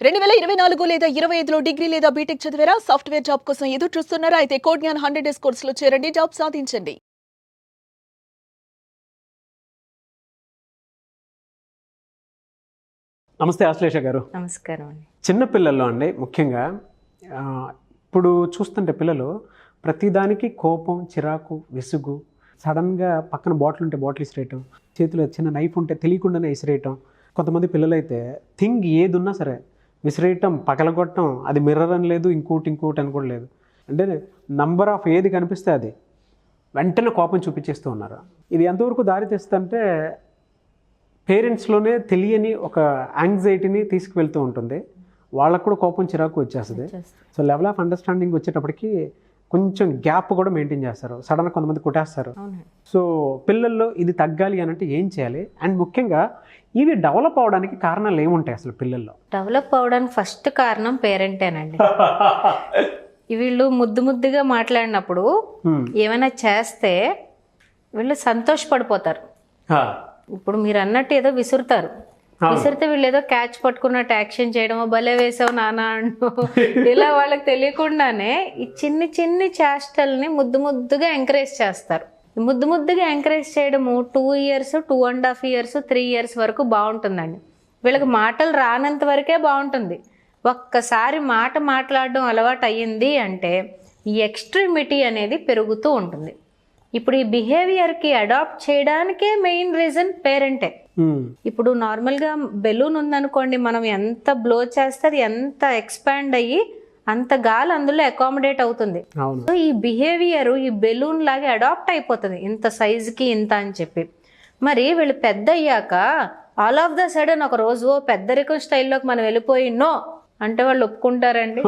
2024 లేదా 25లో డిగ్రీ లేదా బీటెక్ చదివారా? సాఫ్ట్‌వేర్ జాబ్ కోసం ఎదురు చూస్తున్నారా? అయితే కోడ్ జ్ఞాన్ 100 డేస్ కోర్సులో చేరండి, జాబ్ సాధించండి. నమస్తే ఆశ్లేష గారు. నమస్కారం అండి. చిన్న పిల్లల్లో అండి ముఖ్యంగా ఇప్పుడు చూస్తుంటే పిల్లలు ప్రతిదానికి కోపం, చిరాకు, విసుగు, సడన్గా పక్కన బాటిల్ ఉంటే బాటిల్ విసిరేయటం, చేతిలో చిన్న నైఫ్ ఉంటే తెలియకుండానే విసిరేయటం. కొంతమంది పిల్లలైతే థింగ్ ఏది ఉన్నా సరే విసిరేయటం, పగలగొట్టడం, అది మిర్రర్ అని లేదు, ఇంకోటి అని కూడా లేదు. అంటే నంబర్ ఆఫ్ ఏది కనిపిస్తే అది వెంటనే కోపం చూపించేస్తూ ఉన్నారు. ఇది ఎంతవరకు దారి తెస్తుంటే పేరెంట్స్లోనే తెలియని ఒక యాంగ్జైటీని తీసుకువెళ్తూ ఉంటుంది. వాళ్ళకు కూడా కోపం, చిరాకు వచ్చేస్తుంది. సో లెవెల్ ఆఫ్ అండర్స్టాండింగ్ వచ్చేటప్పటికి కొంచెం గ్యాప్ కూడా మెయింటైన్ చేస్తారు. సడన్గా కొంతమంది కొట్టేస్తారు. సో పిల్లల్లో ఇది తగ్గాలి అని అంటే ఏం చేయాలి? అండ్ ముఖ్యంగా ఇవి డెవలప్ అవడానికి కారణాలు ఏముంటాయి అసలు పిల్లల్లో? డెవలప్ అవడానికి ఫస్ట్ కారణం పేరెంటేనండి. వీళ్ళు ముద్దుగా మాట్లాడినప్పుడు ఏమైనా చేస్తే వీళ్ళు సంతోషపడిపోతారు. ఇప్పుడు మీరు అన్నట్టు ఏదో విసురుతారు, విసిరితే వీళ్ళు ఏదో క్యాచ్ పట్టుకున్నట్టు యాక్షన్ చేయడమో, భలే వేసావు నాన్న అంటూ ఇలా వాళ్ళకి తెలియకుండానే ఈ చిన్ని చేష్టల్ని ముద్దుగా ఎంకరేజ్ చేస్తారు. ముద్దుగా ఎంకరేజ్ చేయడము 2 years, 2.5 years, 3 years వరకు బాగుంటుందండి. వీళ్ళకి మాటలు రానంత వరకే బాగుంటుంది. ఒక్కసారి మాట్లాడడం అలవాటు అయ్యింది అంటే ఈ ఎక్స్ట్రీమిటీ అనేది పెరుగుతూ ఉంటుంది. ఇప్పుడు ఈ బిహేవియర్కి అడాప్ట్ చేయడానికే మెయిన్ రీజన్ పేరెంటే. ఇప్పుడు నార్మల్గా బెలూన్ ఉందనుకోండి, మనం ఎంత బ్లో చేస్తే అది ఎంత ఎక్స్పాండ్ అయ్యి అంత గాలి అందులో అకామిడేట్ అవుతుంది. సో ఈ బిహేవియర్ ఈ బెలూన్ లాగా అడాప్ట్ అయిపోతుంది, ఇంత సైజుకి ఇంత అని చెప్పి. మరి వీళ్ళు పెద్ద అయ్యాక ఆల్ ఆఫ్ ద సడన్ ఒక రోజు పెద్దరికం స్టైల్లోకి మనం వెళ్ళిపోయి నో అంటే వాళ్ళు ఒప్పుకుంటారండి?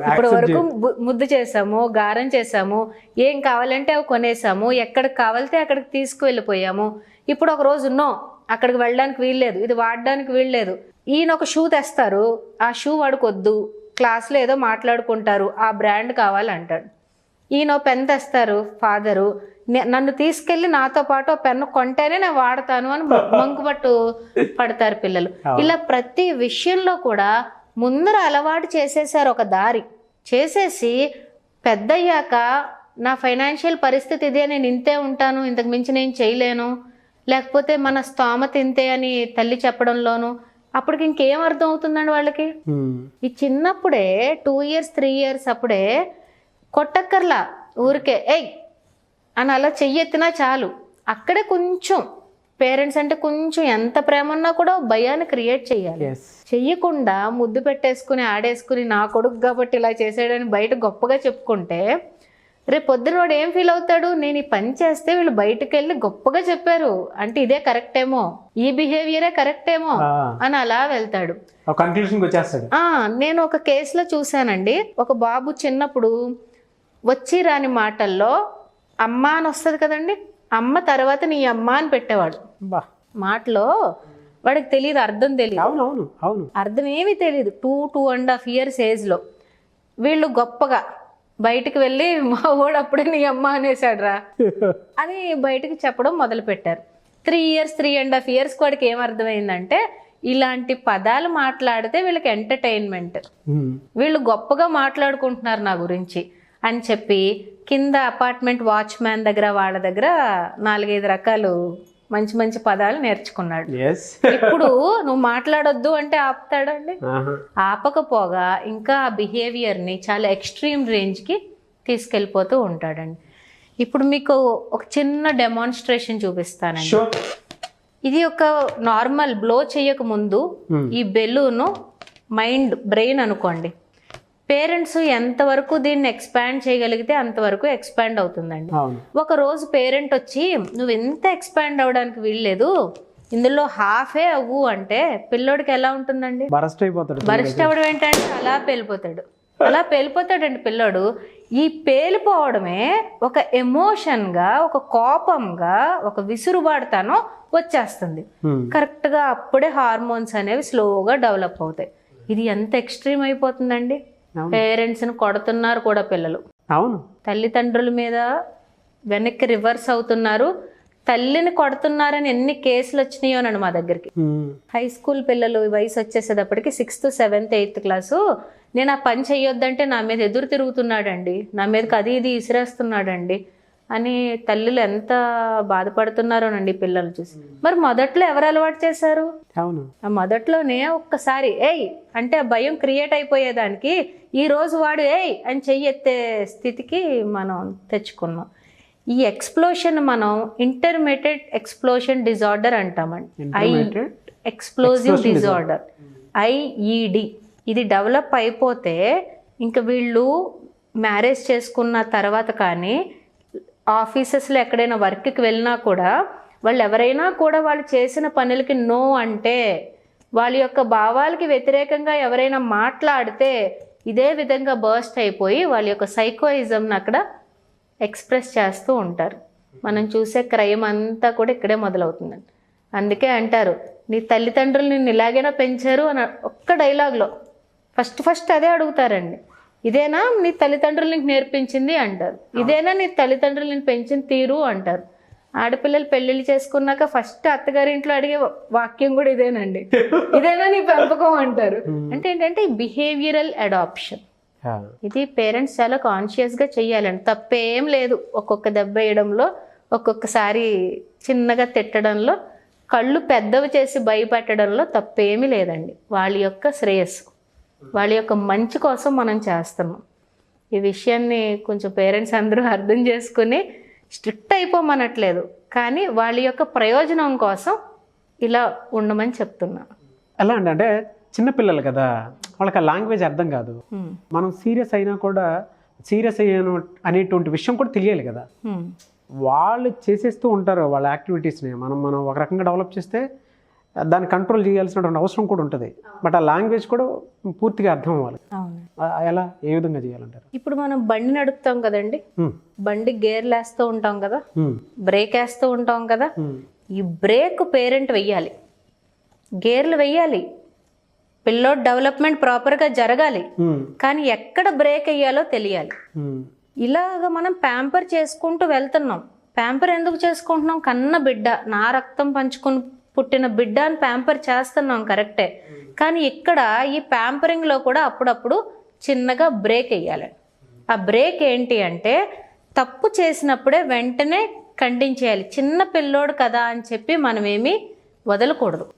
ఇప్పుడు వరకు ముద్దు చేసాము, గారం చేసాము, ఏం కావాలంటే అవి కొనేసాము, ఎక్కడికి కావాలితే అక్కడికి తీసుకువెళ్ళిపోయాము. ఇప్పుడు ఒక రోజు నో, అక్కడికి వెళ్ళడానికి వీల్లేదు, ఇది వాడడానికి వీల్లేదు. ఈయన ఒక షూ తెస్తారు, ఆ షూ వాడుకొద్దు, క్లాస్లో ఏదో మాట్లాడుకుంటారు, ఆ బ్రాండ్ కావాలంటాడు. ఈయన పెన్ తెస్తారు ఫాదరు, నన్ను తీసుకెళ్ళి నాతో పాటు పెన్ను కొంటేనే నేను వాడతాను అని మంకుపట్టు పడతారు పిల్లలు. ఇలా ప్రతి విషయంలో కూడా ముందర అలవాటు చేసేసారు, ఒక దారి చేసేసి పెద్దయ్యాక నా ఫైనాన్షియల్ పరిస్థితి ఇదే, నేను ఇంతే ఉంటాను, ఇంతకు మించి నేను చేయలేను, లేకపోతే మన స్తోమత ఇంతే అని తల్లి చెప్పడంలోను అప్పటికి ఇంకేం అర్థం అవుతుందండి వాళ్ళకి? ఈ చిన్నప్పుడే 2 years, 3 years అప్పుడే కొట్టక్కర్లా, ఊరికే ఏయ్ అని అలా చెయ్యెత్తినా చాలు. అక్కడే కొంచెం పేరెంట్స్ అంటే కొంచెం ఎంత ప్రేమ ఉన్నా కూడా భయాన్ని క్రియేట్ చేయాలి. చెయ్యకుండా ముద్దు పెట్టేసుకుని ఆడేసుకుని నా కొడుకు కాబట్టి ఇలా చేసాడని బయట గొప్పగా చెప్పుకుంటే రేపు పొద్దున వాడు ఏం ఫీల్ అవుతాడు? నేను ఈ పని చేస్తే వీళ్ళు బయటకు వెళ్ళి గొప్పగా చెప్పారు అంటే ఇదే కరెక్ట్ ఏమో, ఈ బిహేవియరే కరెక్ట్ ఏమో అని అలా వెళ్తాడు. నేను ఒక కేసులో చూశానండి. ఒక బాబు చిన్నప్పుడు వచ్చి రాని మాటల్లో అమ్మ అని వస్తుంది కదండి, అమ్మ తర్వాత నీ అమ్మ అని పెట్టేవాడు. మాటలో వాడికి తెలియదు, అర్థం తెలియదు, అర్థం ఏమీ తెలియదు. 2.5 years ఏజ్లో వీళ్ళు గొప్పగా బయటకు వెళ్ళి మా వాడు అప్పుడే నీ అమ్మ అనేసాడు రా అని బయటకు చెప్పడం మొదలు పెట్టారు. 3 years, 3.5 years వాడికి ఏమర్థమైందంటే ఇలాంటి పదాలు మాట్లాడితే వీళ్ళకి ఎంటర్టైన్మెంట్, వీళ్ళు గొప్పగా మాట్లాడుకుంటున్నారు నా గురించి అని చెప్పి కింద అపార్ట్మెంట్ వాచ్మ్యాన్ దగ్గర వాళ్ళ దగ్గర 4-5 రకాలు మంచి పదాలు నేర్చుకున్నాడు. ఇప్పుడు నువ్వు మాట్లాడొద్దు అంటే ఆపుతాడండి? ఆపకపోగా ఇంకా ఆ బిహేవియర్ని చాలా ఎక్స్ట్రీమ్ రేంజ్కి తీసుకెళ్ళిపోతూ ఉంటాడండి. ఇప్పుడు మీకు ఒక చిన్న డెమాన్స్ట్రేషన్ చూపిస్తానండి. ఇది ఒక నార్మల్ బ్లో చేయక ముందు ఈ బెలూను బ్రెయిన్ అనుకోండి. పేరెంట్స్ ఎంతవరకు దీన్ని ఎక్స్పాండ్ చేయగలిగితే అంతవరకు ఎక్స్పాండ్ అవుతుందండి. ఒక రోజు పేరెంట్ వచ్చి నువ్వు ఎంత ఎక్స్పాండ్ అవ్వడానికి వీల్లేదు, ఇందులో హాఫే అవ్వు అంటే పిల్లోడికి ఎలా ఉంటుందండి? బరస్ట్ అవ్వడం ఏంటంటే అలా పేలిపోతాడండి పిల్లోడు. ఈ పేలిపోవడమే ఒక ఎమోషన్గా, ఒక కోపంగా, ఒక విసురుబాటుతనం వచ్చేస్తుంది. కరెక్ట్గా అప్పుడే హార్మోన్స్ అనేవి స్లోగా డెవలప్ అవుతాయి. ఇది ఎంత ఎక్స్ట్రీమ్ అయిపోతుందండి. పేరెంట్స్ని కొడుతున్నారు కూడా పిల్లలు, తల్లిదండ్రుల మీద వెనక్కి రివర్స్ అవుతున్నారు. తల్లిని కొడుతున్నారని ఎన్ని కేసులు వచ్చినాయోనండి మా దగ్గరికి. హై స్కూల్ పిల్లలు వయసు వచ్చేసేటప్పటికి 6th 7th 8th క్లాసు, నేను ఆ పని చెయ్యొద్దంటే నా మీద ఎదురు తిరుగుతున్నాడండి, నా మీదకి అది ఇది ఇసిరేస్తున్నాడండి అని తల్లులు ఎంత బాధపడుతున్నారోనండి పిల్లలు చూసి. మరి మొదట్లో ఎవరు అలవాటు చేశారు? ఆ మొదట్లోనే ఒక్కసారి ఏయ్ అంటే ఆ భయం క్రియేట్ అయిపోయేదానికి ఈ రోజు వాడు ఏయ్ అని చెయ్యెత్తే స్థితికి మనం తెచ్చుకున్నాం. ఈ ఎక్స్ప్లోషన్ మనం ఇంటర్మీడియట్ ఎక్స్ప్లోషన్ డిజార్డర్ అంటామండి. Explosive disorder, IED. ఇది డెవలప్ అయిపోతే ఇంక వీళ్ళు మ్యారేజ్ చేసుకున్న తర్వాత కానీ ఆఫీసెస్లో ఎక్కడైనా వర్క్కి వెళ్ళినా కూడా వాళ్ళు ఎవరైనా కూడా వాళ్ళు చేసిన పనులకి నో అంటే, వాళ్ళ యొక్క భావాలకి వ్యతిరేకంగా ఎవరైనా మాట్లాడితే ఇదే విధంగా బర్స్ట్ అయిపోయి వాళ్ళ యొక్క సైకోయిజంని అక్కడ ఎక్స్ప్రెస్ చేస్తూ ఉంటారు. మనం చూసే క్రైమ్ అంతా కూడా ఇక్కడే మొదలవుతుందండి. అందుకే అంటారు నీ తల్లిదండ్రులు నిన్ను ఇలాగైనా పెంచారు అని ఒక్క డైలాగ్లో ఫస్ట్ అదే అడుగుతారండి. ఇదేనా నీ తల్లిదండ్రులు నీకు నేర్పించింది అంటారు, ఇదేనా నీ తల్లిదండ్రులు నేను పెంచిన తీరు అంటారు. ఆడపిల్లలు పెళ్ళిళ్ళు చేసుకున్నాక ఫస్ట్ అత్తగారింట్లో అడిగే వాక్యం కూడా ఇదేనండి, ఇదేనా నీ పెంపకం అంటారు. అంటే ఏంటంటే బిహేవియరల్ అడాప్షన్. ఇది పేరెంట్స్ చాలా కాన్షియస్గా చెయ్యాలండి. తప్పేం లేదు ఒక్కొక్క దెబ్బ వేయడంలో, ఒక్కొక్కసారి చిన్నగా తిట్టడంలో, కళ్ళు పెద్దవి చేసి భయపెట్టడంలో తప్పేమీ లేదండి. వాళ్ళ యొక్క శ్రేయస్సు, వాళ్ళ యొక్క మంచి కోసం మనం చేస్తున్నాం. ఈ విషయాన్ని కొంచెం పేరెంట్స్ అందరూ అర్థం చేసుకుని స్ట్రిక్ట్ అయిపోమనట్లేదు, కానీ వాళ్ళ యొక్క ప్రయోజనం కోసం ఇలా ఉండమని చెప్తున్నాను. ఎలా అంటే చిన్నపిల్లలు కదా, వాళ్ళకి ఆ లాంగ్వేజ్ అర్థం కాదు. మనం సీరియస్ అయినా కూడా సీరియస్ అయ్యాను అనేటువంటి విషయం కూడా తెలియాలి కదా. వాళ్ళు చేసేస్తూ ఉంటారు వాళ్ళ యాక్టివిటీస్ని. మనం ఒక రకంగా డెవలప్ చేస్తే దాన్ని కంట్రోల్ చేయాల్సినటువంటి అవసరం కూడా ఉంటుంది. బట్ ఆ లాంగ్వేజ్ కూడా పూర్తిగా అర్థం అవ్వాలి. ఎలా, ఏ విధంగా చేయాలంటారు? ఇప్పుడు మనం బండి నడుపుతాం కదండి, బండి గేర్లు వేస్తూ ఉంటాం కదా, బ్రేక్ వేస్తూ ఉంటాం కదా. ఈ బ్రేక్ పేరెంట్ వెయ్యాలి, గేర్లు వెయ్యాలి, పిల్లోడ్ డెవలప్మెంట్ ప్రాపర్గా జరగాలి, కానీ ఎక్కడ బ్రేక్ వేయాలో తెలియాలి. ఇలాగ మనం ప్యాంపర్ చేసుకుంటూ వెళ్తున్నాం. ప్యాంపర్ ఎందుకు చేసుకుంటున్నాం? కన్న బిడ్డ, నా రక్తం పంచుకుని పుట్టిన బిడ్డ అని ప్యాంపర్ చేస్తున్నాం, కరెక్టే. కానీ ఇక్కడ ఈ ప్యాంపరింగ్లో కూడా అప్పుడప్పుడు చిన్నగా బ్రేక్ వేయాలి. ఆ బ్రేక్ ఏంటి అంటే తప్పు చేసినప్పుడే వెంటనే ఖండించేయాలి. చిన్న పిల్లోడు కదా అని చెప్పి మనమేమి వదలకూడదు.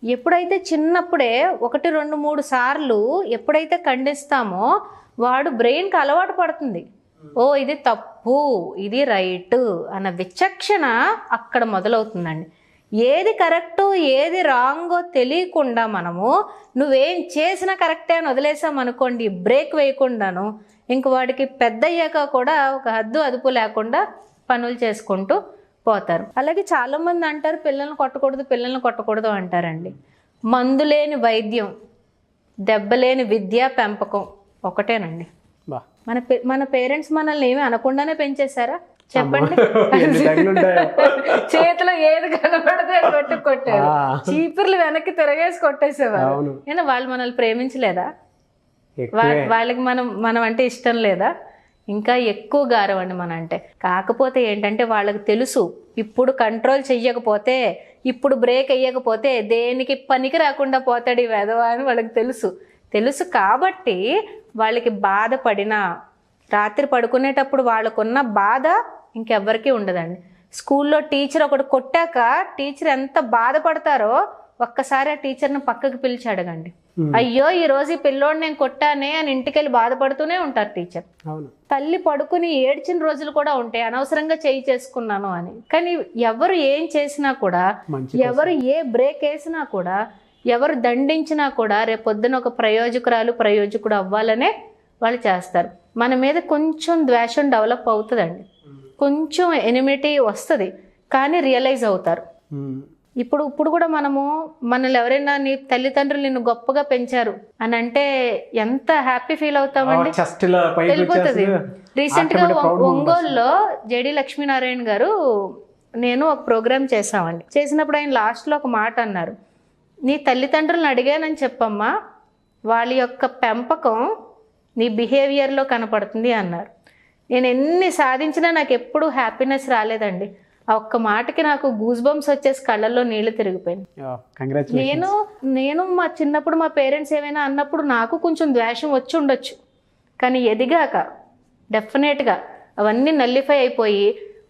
ఎప్పుడైతే చిన్నప్పుడే 1, 2, 3 సార్లు ఎప్పుడైతే ఖండిస్తామో వాడు బ్రెయిన్కి అలవాటు పడుతుంది. ఓ ఇది తప్పు, ఇది రైట్ అన్న విచక్షణ అక్కడ మొదలవుతుందండి. ఏది కరెక్టు ఏది రాంగో తెలియకుండా మనము నువ్వేం చేసినా కరెక్టే అని వదిలేసామనుకోండి, బ్రేక్ వేయకుండాను, ఇంక వాడికి పెద్ద అయ్యాక కూడా ఒక హద్దు అదుపు లేకుండా పనులు చేసుకుంటూ పోతారు. అలాగే చాలామంది అంటారు పిల్లల్ని కొట్టకూడదు అంటారండి. మందులేని వైద్యం, దెబ్బలేని విద్య, పెంపకం ఒకటేనండి. మన పేరెంట్స్ మనల్ని ఏమి అనకుండానే పెంచేశారా చెప్పండి? చేతిలో ఏది కనబడితే అది పెట్టి కొట్టారు, చీపుర్లు వెనక్కి తిరగేసి కొట్టేసేవారు. అయినా వాళ్ళు మనల్ని ప్రేమించలేదా? వాళ్ళకి మనం అంటే ఇష్టం లేదా? ఇంకా ఎక్కువ గారం అండి మన అంటే. కాకపోతే ఏంటంటే వాళ్ళకి తెలుసు ఇప్పుడు కంట్రోల్ చెయ్యకపోతే, ఇప్పుడు బ్రేక్ వేయకపోతే దేనికి పనికి రాకుండా పోతాడు ఈ వెధవ అని వాళ్ళకి తెలుసు కాబట్టి వాళ్ళకి బాధపడినా రాత్రి పడుకునేటప్పుడు వాళ్ళకున్న బాధ ఇంకెవ్వరికీ ఉండదండి. స్కూల్లో టీచర్ ఒకటి కొట్టాక టీచర్ ఎంత బాధపడతారో ఒక్కసారి ఆ టీచర్ని పక్కకి పిలిచి అడగండి. అయ్యో ఈ రోజు ఈ పిల్లోడు నేను కొట్టానే అని ఇంటికెళ్ళి బాధపడుతూనే ఉంటారు టీచర్. తల్లి పడుకుని ఏడ్చిన రోజులు కూడా ఉంటాయి, అనవసరంగా చేయి చేసుకున్నాను అని. కానీ ఎవరు ఏం చేసినా కూడా, ఎవరు ఏ బ్రేక్ వేసినా కూడా, ఎవరు దండించినా కూడా రేపొద్దున ఒక ప్రయోజకుడు అవ్వాలనే వాళ్ళు చేస్తారు. మన మీద కొంచెం ద్వేషం డెవలప్ అవుతుందండి, కొంచెం ఎనిమిటీ వస్తుంది, కానీ రియలైజ్ అవుతారు. ఇప్పుడు కూడా మనల్ని ఎవరైనా నీ తల్లిదండ్రులు నిన్ను గొప్పగా పెంచారు అని అంటే ఎంత హ్యాపీ ఫీల్ అవుతామండి, వెళ్ళిపోతుంది. రీసెంట్గా ఒంగోలులో జేడి లక్ష్మీనారాయణ గారు నేను ఒక ప్రోగ్రామ్ చేసామండి. చేసినప్పుడు ఆయన లాస్ట్లో ఒక మాట అన్నారు, నీ తల్లిదండ్రులను అడిగానని చెప్పమ్మా, వాళ్ళ యొక్క పెంపకం నీ బిహేవియర్లో కనపడుతుంది అన్నారు. నేను ఎన్ని సాధించినా నాకు ఎప్పుడూ హ్యాపీనెస్ రాలేదండి. ఆ ఒక్క మాటకి నాకు గూస్ బంప్స్ వచ్చేసి కళ్ళల్లో నీళ్లు తిరిగిపోయింది. కంగ్రాచులేషన్. నేను మా చిన్నప్పుడు మా పేరెంట్స్ ఏమైనా అన్నప్పుడు నాకు కొంచెం ద్వేషం వచ్చి ఉండొచ్చు, కానీ ఎదిగాక డెఫినెట్గా అవన్నీ నల్లిఫై అయిపోయి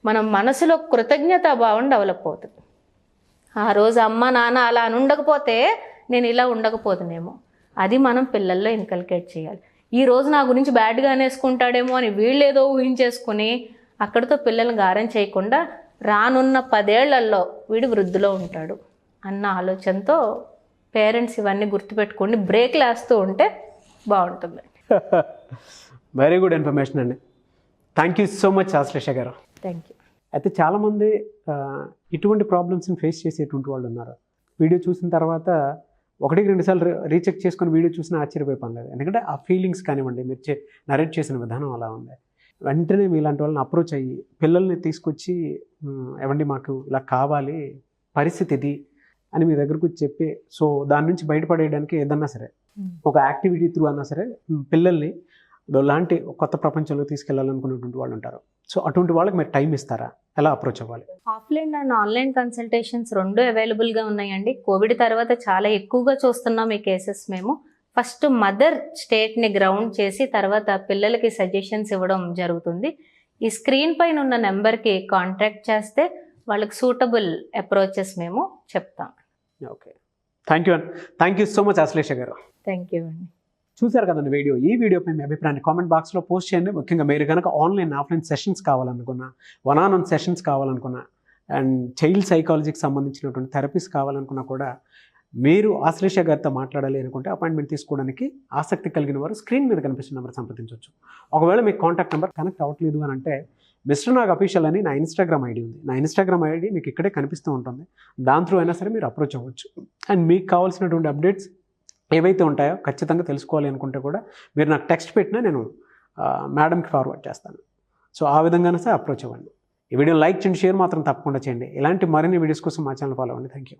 మనం మనసులో కృతజ్ఞతా భావం డెవలప్ అవుతుంది. ఆ రోజు అమ్మ నాన్న అలా అని ఉండకపోతే నేను ఇలా ఉండకపోతున్నానేమో, అది మనం పిల్లల్లో ఇన్కల్కేట్ చేయాలి. ఈ రోజు నా గురించి బ్యాడ్గా అనేసుకుంటాడేమో అని వీళ్ళు ఏదో ఊహించేసుకుని అక్కడితో పిల్లల్ని గారం చేయకుండా రానున్న 10 ఏళ్లలో వీడు వృద్ధిలో ఉంటాడు అన్న ఆలోచనతో పేరెంట్స్ ఇవన్నీ గుర్తుపెట్టుకోండి, బ్రేక్లు వేస్తూ ఉంటే బాగుంటుంది. వెరీ గుడ్ ఇన్ఫర్మేషన్ అండి. Thank you so much Ashlesha గారు. Thank you. అయితే చాలామంది ఇటువంటి ప్రాబ్లమ్స్ని ఫేస్ చేసేటువంటి వాళ్ళు ఉన్నారు. వీడియో చూసిన తర్వాత 1-2 సార్లు రీచెక్ చేసుకొని వీడియో చూసినా ఆశ్చర్యపోయే పని లేదు. ఎందుకంటే ఆ ఫీలింగ్స్ కానివ్వండి, మీరు నరేట్ చేసిన విధానం అలా ఉంది. వెంటనే మీలాంటి వాళ్ళని అప్రోచ్ అయ్యి పిల్లల్ని తీసుకొచ్చి ఏమండి మాకు ఇలా కావాలి, పరిస్థితి ఇది అని మీ దగ్గరకు వచ్చి చెప్పి, సో దాని నుంచి బయటపడేయడానికి ఏదన్నా సరే ఒక యాక్టివిటీ త్రూ అన్నా సరే పిల్లల్ని లాంటి కొత్త ప్రపంచంలో తీసుకెళ్లాలనుకునేటువంటి వాళ్ళు ఉంటారు. సో అటువంటి వాళ్ళకి మీరు టైం ఇస్తారా? ఎలా అప్రోచ్ అవ్వాలి? ఆఫ్లైన్ అండ్ ఆన్లైన్ కన్సల్టేషన్స్ 2 అవైలబుల్గా ఉన్నాయండి. కోవిడ్ తర్వాత చాలా ఎక్కువగా చూస్తున్నాం ఈ కేసెస్. మేము ఫస్ట్ మదర్ స్టేట్ని గ్రౌండ్ చేసి తర్వాత పిల్లలకి సజెషన్స్ ఇవ్వడం జరుగుతుంది. ఈ స్క్రీన్ పైన ఉన్న నెంబర్కి కాంటాక్ట్ చేస్తే వాళ్ళకి సూటబుల్ అప్రోచెస్ మేము చెప్తాం. Okay, thank you so much Ashlesha గారు. థ్యాంక్ యూ అండి. చూశారు కదండి వీడియో. ఈ వీడియోపై మీ అభిప్రాయాన్ని కామెంట్ బాక్స్లో పోస్ట్ చేయండి. ముఖ్యంగా మీరు కనుక ఆన్లైన్ ఆఫ్లైన్ సెషన్స్ కావాలనుకున్నా, 1-on-1 సెషన్స్ కావాలనుకున్నా, అండ్ చైల్డ్ సైకాలజీకి సంబంధించినటువంటి థెరపీస్ కావాలనుకున్నా కూడా మీరు ఆశ్లేష గారితో మాట్లాడాలి అనుకుంటే అపాయింట్మెంట్ తీసుకోవడానికి ఆసక్తి కలిగిన వారు స్క్రీన్ మీద కనిపిస్తున్న నెంబర్ సంప్రదించవచ్చు. ఒకవేళ మీకు కాంటాక్ట్ నెంబర్ కనెక్ట్ అవ్వట్లేదు అని అంటే మిస్టర్ నాగ్ అఫీషియల్ అని నా ఇన్స్టాగ్రామ్ ఐడి ఉంది. నా ఇన్స్టాగ్రామ్ ఐడి మీకు ఇక్కడే కనిపిస్తూ ఉంటుంది. దాని త్రూ అయినా సరే మీరు అప్రోచ్ అవ్వచ్చు. అండ్ మీకు కావాల్సినటువంటి అప్డేట్స్ ఏవైతే ఉంటాయో ఖచ్చితంగా తెలుసుకోవాలి అనుకుంటే కూడా మీరు నాకు టెక్స్ట్ పెట్టినా నేను మేడంకి ఫార్వర్డ్ చేస్తాను. సో ఆ విధంగానే సార్ అప్రోచ్ అవ్వండి. ఈ వీడియో లైక్ చేయండి, షేర్ మాత్రం తప్పకుండా చేయండి. ఇలాంటి మరిన్ని వీడియోస్ కోసం మా ఛానల్ ఫాలో అవ్వండి. Thank you.